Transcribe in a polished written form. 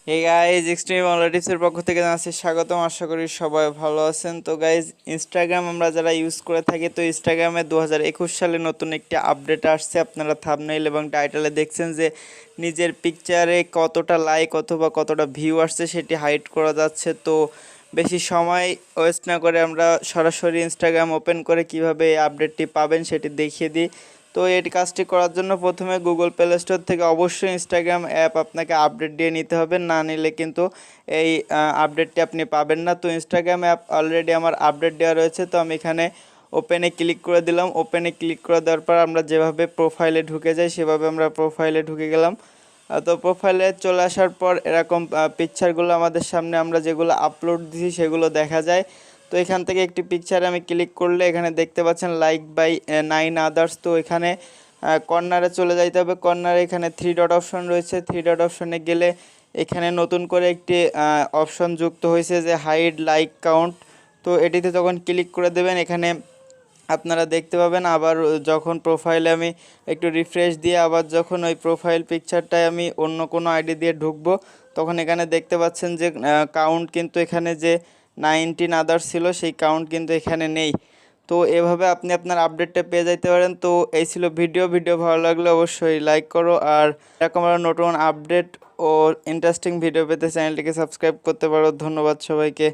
Hey guys extreme Bangla টিপসের পক্ষ থেকে জানাচ্ছি স্বাগতম। আশা করি সবাই ভালো আছেন। তো গাইজ ইনস্টাগ্রাম আমরা যারা ইউজ করে থাকি, তো ইনস্টাগ্রামে 2021 সালে নতুন একটি আপডেট আসছে। আপনারা থাম্বনেইল এবং টাইটেলে দেখছেন যে নিজের পিকচারে কতটা লাইক অথবা কতটা ভিউ আসছে সেটি হাইড করা যাচ্ছে। তো বেশি সময় ওয়েস্ট না করে আমরা সরাসরি ইনস্টাগ্রাম ওপেন করে কিভাবে এই আপডেটটি পাবেন সেটি দেখিয়ে দিই। তো এই কাজটি করার জন্য প্রথমে গুগল প্লে স্টোর থেকে অবশ্যই ইনস্টাগ্রাম অ্যাপ আপনাকে আপডেট দিয়ে নিতে হবে, না নিলে কিন্তু এই আপডেটটি আপনি পাবেন না। তো ইনস্টাগ্রাম অ্যাপ অলরেডি আমার আপডেট দেওয়া রয়েছে, তো আমি এখানে ওপেনে ক্লিক করে দিলাম। ওপেনে ক্লিক করে দেওয়ার পর আমরা যেভাবে প্রোফাইলে ঢুকে যাই সেভাবে আমরা প্রোফাইলে ঢুকে গেলাম। তো প্রোফাইলে চলে আসার পর এরকম পিকচারগুলো আমাদের সামনে আমরা যেগুলো আপলোড দিছি সেগুলো দেখা যায়। তো এখান থেকে একটি পিকচারে আমি ক্লিক করলে এখানে দেখতে পাচ্ছেন লাইক বাই 9 আদার্স। তো এখানে কর্নারে চলে যাইতে হবে। কর্নারে এখানে 3 ডট অপশন রয়েছে। 3 ডট অপশনে গেলে এখানে নতুন করে একটি অপশন যুক্ত হয়েছে যে হাইড লাইক কাউন্ট। তো এটিতে যখন ক্লিক করে দেবেন এখানে আপনারা দেখতে পাবেন আবার যখন প্রোফাইলে আমি একটু রিফ্রেশ দিয়ে আবার যখন ওই প্রোফাইল পিকচারটায় আমি অন্য কোনো আইডি দিয়ে ঢুকবো, তখন এখানে দেখতে পাচ্ছেন যে কাউন্ট কিন্তু এখানে যে 19 আদার্স ছিল সেই কাউন্ট কিন্তু এখানে নেই। তো এভাবে আপনি আপনার আপডেটটা পেয়ে যাইতে পারেন। তো এই ছিল ভিডিও ভালো লাগলে অবশ্যই লাইক করো, আর এরকম আরও নতুন আপডেট ও ইন্টারেস্টিং ভিডিও পেতে চ্যানেলটিকে সাবস্ক্রাইব করতে পারো। ধন্যবাদ সবাইকে।